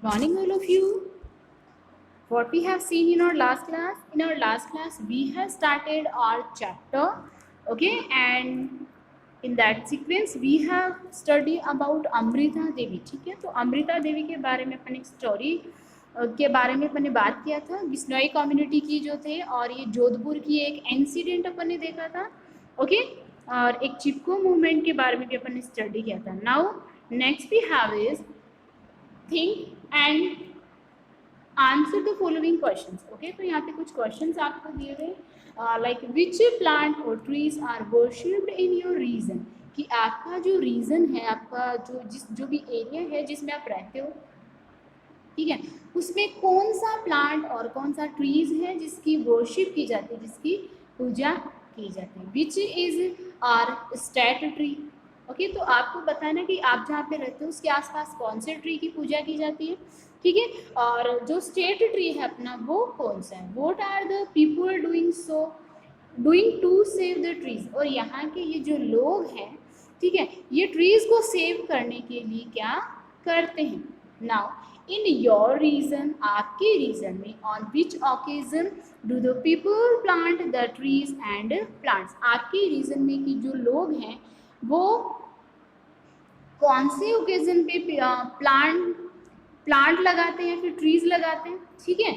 Morning, all of you. What we have seen in our last class? In our last class, we have started our chapter, okay, and in that sequence, we have studied about Amrita Devi. ठीक है, तो अमृता देवी के बारे में अपन एक story के बारे में अपन ने बात किया था. बिश्नोई कम्युनिटी की जो थे और ये जोधपुर की एक इंसिडेंट अपन ने देखा था, ओके, और एक चिपको मूवमेंट के बारे में भी अपन ने स्टडी किया था. Now next we have is think and answer the following questions. Okay, तो यहाँ पे कुछ क्वेश्चंस आपको दिए गए, लाइक विच प्लांट और trees are worshipped in your region. कि आपका जो रीजन है, आपका जो भी एरिया है जिसमें आप रहते हो, ठीक है, उसमें कौन सा प्लांट और कौन सा ट्रीज है जिसकी वर्शिप की जाती है, जिसकी पूजा की जाती है. Which is our state tree. Okay, तो आपको बताना कि आप जहाँ पे रहते हो उसके आसपास कौन से ट्री की पूजा की जाती है. ठीक है, और जो स्टेट ट्री है अपना वो कौन सा है. What are the people doing to save the trees. और यहाँ के ये जो लोग हैं, ठीक है, ये ट्रीज को सेव करने के लिए क्या करते हैं. नाउ इन योर रीजन, आपके रीजन में, on which occasion do the people plant the trees and plants. आपके रीजन में कि जो लोग हैं वो कौन से ओकेजन पे प्लांट लगाते हैं, फिर ट्रीज लगाते हैं. ठीक है,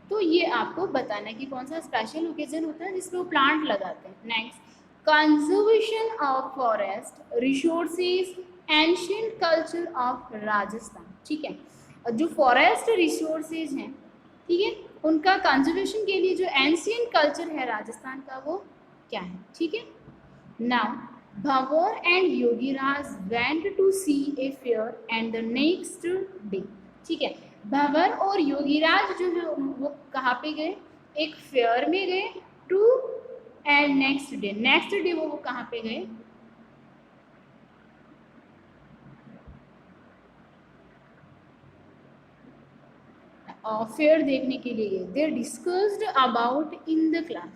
तो ये आपको बताना है कि कौन सा स्पेशल ओकेजन होता है जिसमें वो प्लांट लगाते हैं. Next, conservation of forest resources ancient culture of Rajasthan. ठीक है, जो फॉरेस्ट रिसोर्सेज हैं, ठीक है, उनका कंजर्वेशन के लिए जो एंशियंट कल्चर है राजस्थान का वो क्या है. ठीक है, now Bhanwar and Yogiraj went to see a fair and the next day. ठीक है, भंवर और योगीराज जो है वो कहाँ पे गए, एक फेयर में गए. टू एंड नेक्स्ट डे वो कहाँ पे गए, फेयर देखने के लिए गए. They discussed about in the class.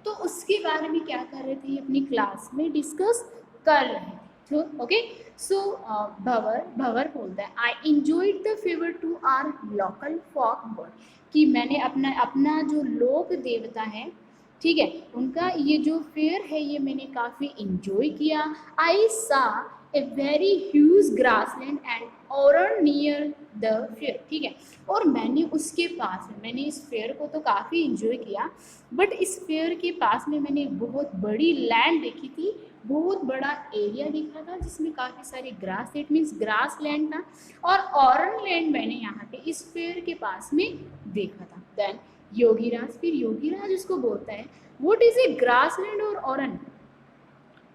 तो उसके बारे में क्या कर रहे थे, अपनी क्लास में डिस्कस कर रहे थे. तो ओके, सो भंवर बोलता है I enjoyed the favour to our local folk god. कि मैंने अपना जो लोक देवता है, ठीक है, उनका ये जो फेयर है ये मैंने काफ़ी इंजॉय किया. आई सा a very huge grassland and और नियर द फेयर. ठीक है, और मैंने उसके पास में, मैंने इस फेयर को तो काफ़ी इंजॉय किया, बट इस फेयर के पास में मैंने बहुत बड़ी लैंड देखी थी, बहुत बड़ा एरिया देखा था जिसमें काफ़ी सारे grass, it means grass land था, और ऑरन लैंड मैंने यहाँ पे इस फेयर के पास में देखा था. देन योगीराज, फिर योगीराज उसको बोलता है what is a grass land और ऑरन.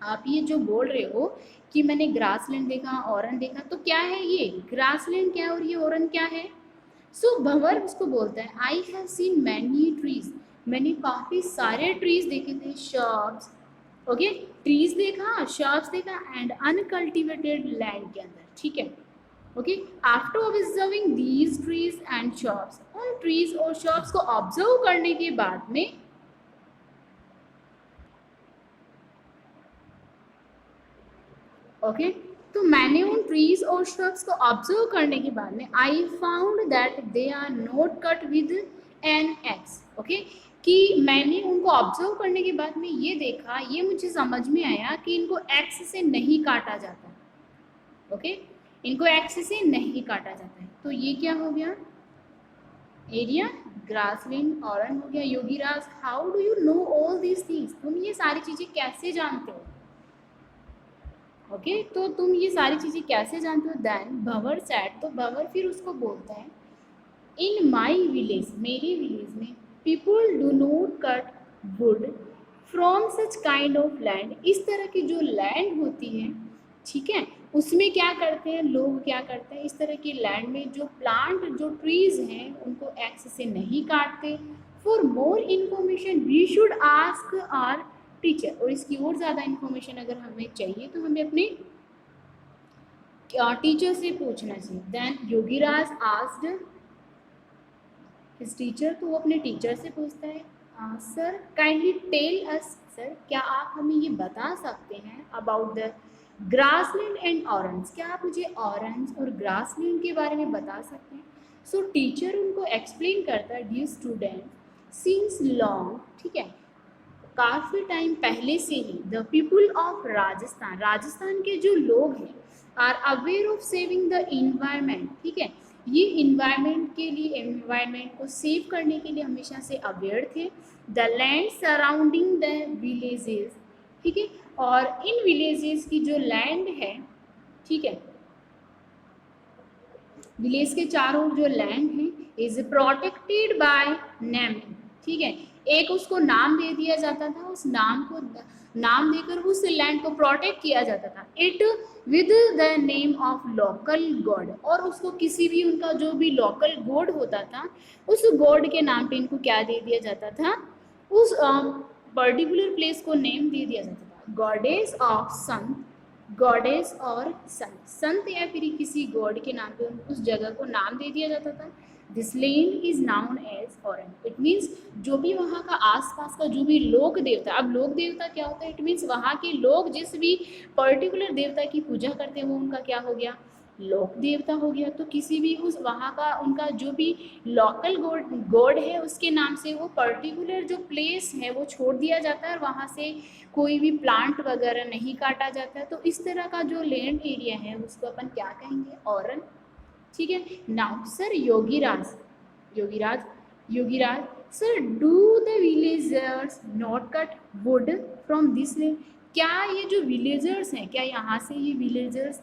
आप ये जो बोल रहे हो कि मैंने ग्रासलैंड देखा, ऑरन देखा, तो क्या है ये ग्रासलैंड, क्या है और ये ऑरन क्या है. सो भंवर उसको बोलता है I have seen many trees. मैंने काफ़ी सारे ट्रीज देखे थे, शॉप्स, ओके, ट्रीज देखा, शॉप्स देखा, एंड अनकल्टिवेटेड लैंड के अंदर. ठीक है, okay, after observing these trees and shops, उन ट्रीज और शॉप्स को ऑब्जर्व करने के बाद में, ओके, तो मैंने उन ट्रीज और श्रब्स को ऑब्जर्व करने के बाद में I found that they are not cut with an axe. Okay, कि मैंने उनको ऑब्जर्व करने के बाद में ये देखा, ये मुझे समझ में आया कि इनको एक्स से नहीं काटा जाता. ओके, इनको एक्स से नहीं काटा जाता है. तो ये क्या हो गया, एरिया, ग्रासलैंड, ऑरन हो गया. Yogiraj, how do you know all these things. तुम ये सारी चीज़ें कैसे जानते हो. ओके, तो तुम ये सारी चीज़ें कैसे जानते हो. देन भंवर सैड, तो भंवर फिर उसको बोलता है इन माई विलेज, मेरे विलेज में, people do not cut wood from such kind of land. इस तरह की जो लैंड होती है, ठीक है, उसमें क्या करते हैं लोग, क्या करते हैं, इस तरह की लैंड में जो प्लांट, जो ट्रीज हैं उनको एक्स से नहीं काटते. For more information we should ask our teacher. और इसकी और ज़्यादा इन्फॉर्मेशन अगर हमें चाहिए तो हमें अपने टीचर से पूछना चाहिए. Then Yogiraj asked his teacher, तो वो अपने टीचर से पूछता है sir kindly tell us, sir क्या आप हमें ये बता सकते हैं about the grassland and orans, क्या आप मुझे ऑरेंज और ग्रासलैंड के बारे में बता सकते हैं? सो टीचर उनको एक्सप्लेन करता है, डियर स्टूडेंट, सिंस लॉन्ग, ठीक है, काफ़ी टाइम पहले से ही the people of Rajasthan, Rajasthan के जो लोग हैं, are aware of saving the environment, ठीक है, ये इन्वायरमेंट के लिए, इन्वायरमेंट को सेव करने के लिए हमेशा से अवेयर थे। The land surrounding the villages, ठीक है, और इन विलेजेस की जो लैंड है, ठीक है, विलेज के चारों ओर जो लैंड है इज प्रोटेक्टेड बाय नेमिंग, ठीक है, एक उसको नाम दे दिया जाता था, उस नाम को नाम देकर उस लैंड को प्रोटेक्ट किया जाता था, it with the name of local God, और उसको किसी भी उनका जो भी लोकल गॉड होता था उस गॉड के नाम पे इनको क्या दे दिया जाता था, उस पर्टिकुलर प्लेस को नेम दे दिया जाता था, गॉडेस ऑफ सन, गॉडेस और संत, संत या फिर किसी गॉड के नाम पे उस जगह को नाम दे दिया जाता था। This land is known as oran, it means जो भी वहाँ का आसपास का जो भी लोक देवता, अब लोक देवता क्या होता है, इट मीन्स वहाँ के लोग जिस भी पर्टिकुलर देवता की पूजा करते हैं वो उनका क्या हो गया, लोक देवता हो गया। तो किसी भी उस वहाँ का उनका जो भी लोकल गॉड है उसके नाम से वो पर्टिकुलर जो प्लेस है वो छोड़ दिया जाता है और वहाँ से कोई भी प्लांट वगैरह नहीं काटा जाता है। तो इस तरह का जो लैंड एरिया है उसको अपन क्या कहेंगे, ऑरन, ठीक है। Now sir Yogiraj, Yogiraj, Yogiraj sir, do the villagers not cut wood from this land, क्या ये जो विलेजर्स हैं, क्या यहाँ से ये विलेजर्स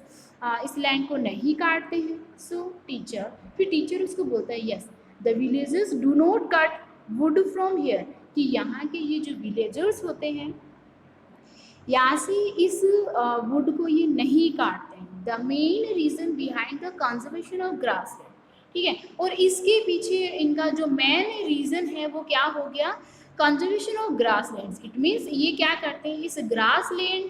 इस लैंड को नहीं काटते हैं? सो टीचर, फिर टीचर उसको बोलता है, yes the villagers do not cut wood from here, कि यहाँ के ये जो विलेजर्स होते हैं यहाँ से इस वुड को ये नहीं काटते हैं। The main reason behind the conservation of grass land, ठीक है, और इसके पीछे इनका जो मेन रीज़न है वो क्या हो गया, conservation of grass land. It means ये क्या करते हैं, इस ग्रास लैंड,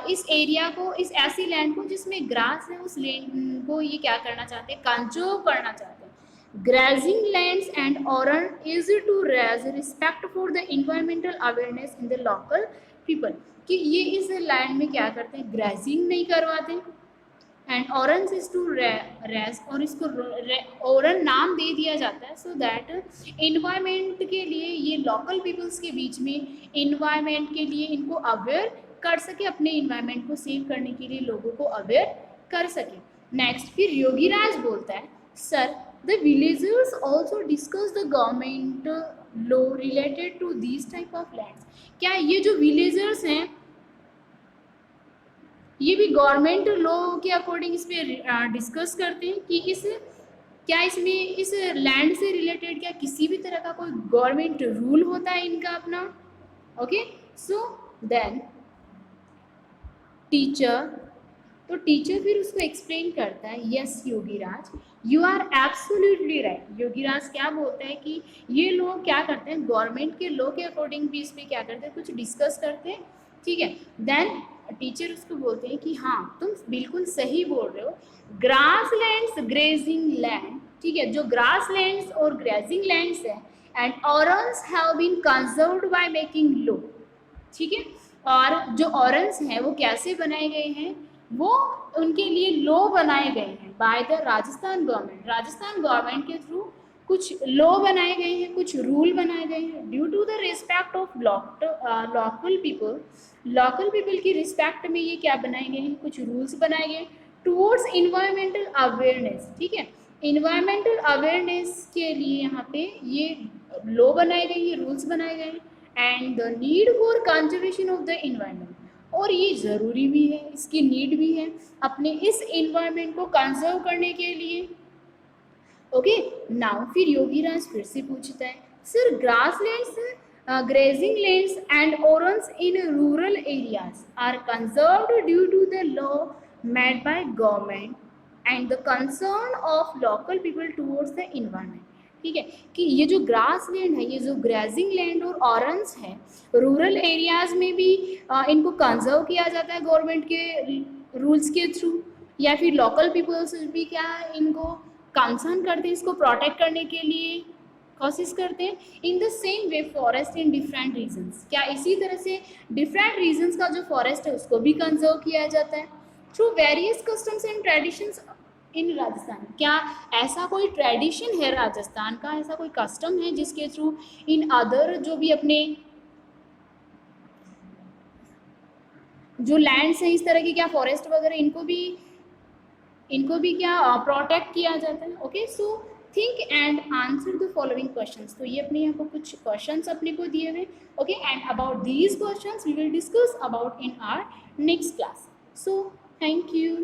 इस एरिया को, इस ऐसी लैंड को जिसमें ग्रास है उस लैंड को ये क्या करना चाहते हैं, कंजर्व करना चाहते हैं। Grazing lands and oran is to raise respect for the environmental awareness in the local people, कि ये इस लैंड में क्या करते हैं, ग्रेजिंग नहीं करवाते, and orans is to raise, और इसको ऑरन नाम दे दिया जाता है सो दैट इन्वायरमेंट के लिए, ये लोकल पीपल्स के बीच में इन्वायरमेंट के लिए इनको अवेयर कर सके, अपने इन्वायरमेंट को सेव करने के लिए लोगों को अवेयर कर सके। नेक्स्ट फिर योगीराज बोलता है, sir the villagers also discuss the government law related to this type of lands, क्या ये जो विलेजर्स हैं ये भी गवर्नमेंट लॉ के अकॉर्डिंग इस पे डिस्कस करते हैं कि इस, क्या इसमें इस लैंड से रिलेटेड क्या किसी भी तरह का कोई गवर्नमेंट रूल होता है इनका अपना? ओके, सो देन टीचर, तो टीचर फिर उसको एक्सप्लेन करता है, yes Yogiraj you are absolutely right. Yogiraj क्या बोलता है कि ये लोग क्या करते हैं, गवर्नमेंट के लॉ के अकॉर्डिंग भी इस पर क्या करते हैं, कुछ डिस्कस करते हैं, ठीक है। देन टीचर उसको बोलते हैं कि हाँ तुम बिल्कुल सही बोल रहे हो, ग्रास लैंड्स ग्रेजिंग लैंड, ठीक है, जो ग्रास लैंड्स और ग्रेजिंग लैंड्स है and orans have been conserved by making law, ठीक है, और जो ऑरन्स हैं वो कैसे बनाए गए हैं, वो उनके लिए लॉ बनाए गए हैं by the Rajasthan government, Rajasthan government के थ्रू कुछ लॉ बनाए गए हैं, कुछ रूल बनाए गए हैं, due to the respect of local people, local people की रिस्पेक्ट में ये क्या बनाए गए हैं, कुछ रूल्स बनाए गए टूवर्ड्स इन्वायरमेंटल अवेयरनेस, ठीक है, इन्वायरमेंटल अवेयरनेस के लिए यहाँ पे ये लॉ बनाए गए, ये रूल्स बनाए गए, and the need for conservation of the environment, और ये ज़रूरी भी है, इसकी नीड भी है अपने इस इन्वायरमेंट को कंजर्व करने के लिए। ओके, नाउ फिर योगीराज फिर से पूछता है, sir grass lands, grazing lands and orons in rural areas are conserved due to the law made by government and the concern of local people towards the environment, ठीक है, कि ये जो ग्रास लैंड है, ये जो ग्रेजिंग लैंड और orange है, रूरल एरियाज में भी इनको कंजर्व किया जाता है गवर्नमेंट के रूल्स के थ्रू, या फिर लोकल पीपल्स भी क्या इनको कंसर्न करते हैं, इसको प्रोटेक्ट करने के लिए कोशिश करते हैं। In the same way forest in different regions, क्या इसी तरह से डिफरेंट रीजन्स का जो फॉरेस्ट है उसको भी कंजर्व किया जाता है। Through various customs and traditions in Rajasthan, क्या ऐसा कोई ट्रेडिशन है राजस्थान का, ऐसा कोई कस्टम है जिसके थ्रू इन अदर जो भी अपने जो लैंड्स हैं इस तरह की, क्या फॉरेस्ट वगैरह, इनको भी क्या प्रोटेक्ट किया जाता है। Okay, so think and answer the following questions. तो ये अपने यहाँ पर कुछ क्वेश्चंस अपने को दिए हुए। Okay, and about these questions we will discuss about in our next class. So thank you.